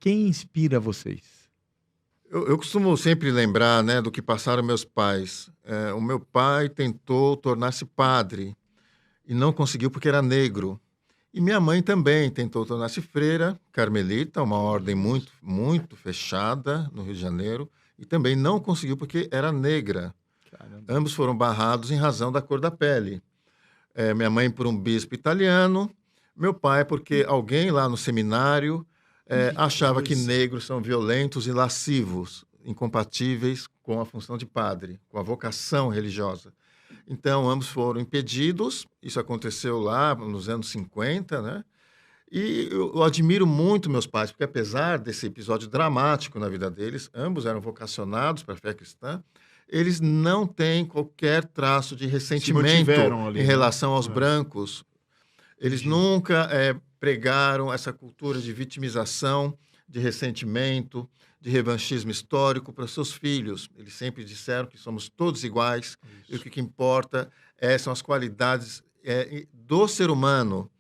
Quem inspira vocês? Eu costumo sempre lembrar, né, do que passaram meus pais. O meu pai tentou tornar-se padre e não conseguiu porque era negro. E minha mãe também tentou tornar-se freira carmelita, uma Que ordem muito, isso. muito fechada no Rio de Janeiro, e também não conseguiu porque era negra. Caramba. Ambos foram barrados em razão da cor da pele. Minha mãe por um bispo italiano, meu pai porque alguém lá no seminário Que achava que coisa. negros são violentos e lascivos, incompatíveis com a função de padre, com a vocação religiosa. Então, ambos foram impedidos, isso aconteceu lá nos anos 50, né? E eu admiro muito meus pais, porque apesar desse episódio dramático na vida deles, ambos eram vocacionados para a fé cristã, eles não têm qualquer traço de Se ressentimento mantiveram em ali, né? relação aos É, brancos. Eles entendi. nunca pregaram essa cultura de vitimização, de ressentimento, de revanchismo histórico para seus filhos. Eles sempre disseram que somos todos iguais e o Isso. que importa são as qualidades do ser humano,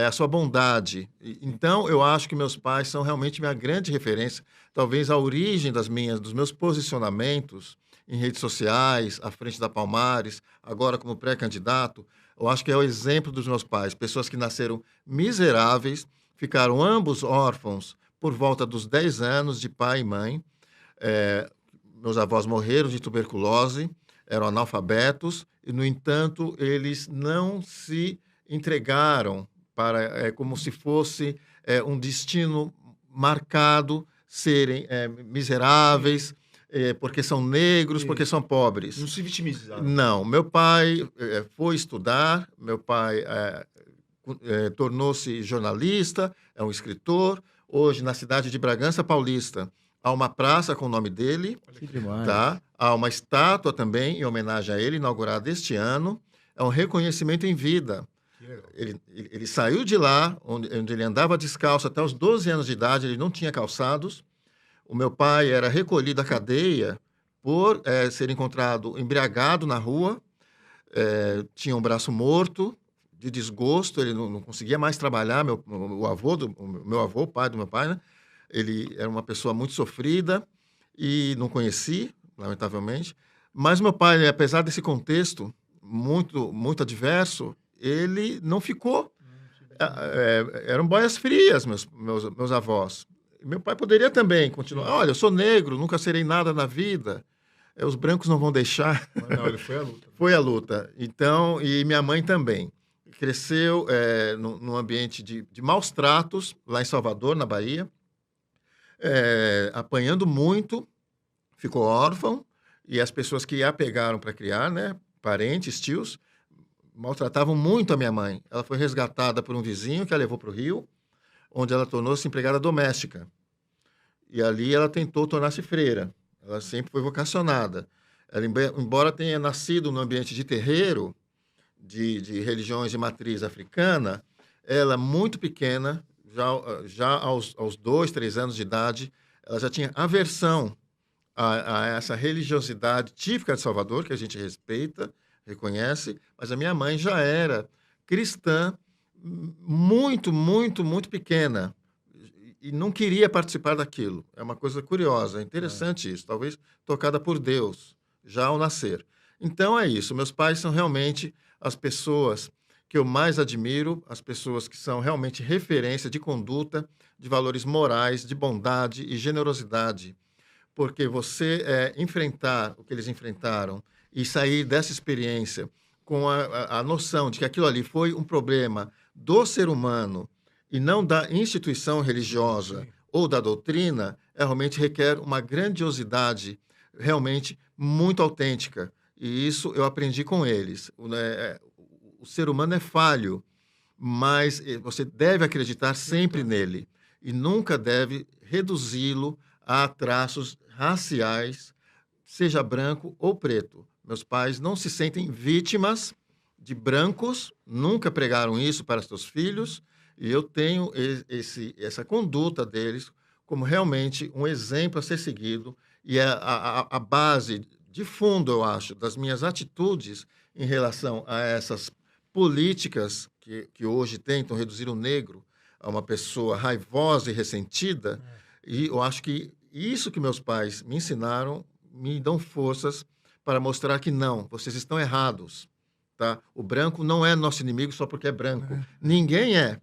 a sua bondade. Então, eu acho que meus pais são realmente minha grande referência. Talvez a origem dos meus posicionamentos em redes sociais, à frente da Palmares, agora como pré-candidato, eu acho que é o exemplo dos meus pais, pessoas que nasceram miseráveis, ficaram ambos órfãos por volta dos 10 anos de pai e mãe. Eh, Meus avós morreram de tuberculose, eram analfabetos, e, no entanto, eles não se entregaram para, como se fosse um destino marcado, serem Sim, miseráveis, porque são negros, sim. porque são pobres. Não se vitimizaram. Não, meu pai foi estudar, meu pai tornou-se jornalista, é um escritor. Hoje, na cidade de Bragança Paulista, há uma praça com o nome dele, Olha Que que legal. tá? demais. Há uma estátua também em homenagem a ele, inaugurada este ano. É um reconhecimento em vida. Que legal. Ele saiu de lá, onde ele andava descalço até os 12 anos de idade, ele não tinha calçados. O meu pai era recolhido à cadeia por ser encontrado embriagado na rua, tinha um braço morto, de desgosto, ele não conseguia mais trabalhar. O meu avô, o pai do meu pai, né? Ele era uma pessoa muito sofrida e não conheci, lamentavelmente. Mas meu pai, apesar desse contexto muito, muito adverso, ele não ficou. Não se vitimizou. Eram boias frias, meus avós. Meu pai poderia também continuar. Sim. Olha, eu sou negro, nunca serei nada na vida. Os brancos não vão deixar. Mas não, ele foi à luta, né? Foi a luta. Então, e minha mãe também. Cresceu num ambiente de maus tratos, lá em Salvador, na Bahia, apanhando muito, ficou órfão, e as pessoas que a pegaram para criar, né, parentes, tios, maltratavam muito a minha mãe. Ela foi resgatada por um vizinho que a levou para o Rio, onde ela tornou-se empregada doméstica. E ali ela tentou tornar-se freira. Ela sempre foi vocacionada. Ela, embora tenha nascido no ambiente de terreiro, de religiões de matriz africana, ela, muito pequena, já aos 2, 3 anos de idade, ela já tinha aversão a essa religiosidade típica de Salvador, que a gente respeita, reconhece, mas a minha mãe já era cristã, muito, muito, muito pequena, e não queria participar daquilo. É uma coisa curiosa, é É. interessante isso, talvez tocada por Deus, já ao nascer. Então é isso, meus pais são realmente as pessoas que eu mais admiro, as pessoas que são realmente referência de conduta, de valores morais, de bondade e generosidade. Porque você enfrentar o que eles enfrentaram e sair dessa experiência com a noção de que aquilo ali foi um problema do ser humano e não da instituição Sim, religiosa sim. ou da doutrina, realmente requer uma grandiosidade realmente muito autêntica. E isso eu aprendi com eles. O ser humano é falho, mas você deve acreditar sempre Acreditar. nele e nunca deve reduzi-lo a traços raciais, seja branco ou preto. Meus pais não se sentem vítimas de brancos, nunca pregaram isso para seus filhos, e eu tenho essa conduta deles como realmente um exemplo a ser seguido, e é a base de fundo, eu acho, das minhas atitudes em relação a essas políticas que hoje tentam reduzir o negro a uma pessoa raivosa e ressentida. E eu acho que isso que meus pais me ensinaram me dão forças para mostrar que não, vocês estão errados, tá? O branco não é nosso inimigo só porque é branco. Ninguém é.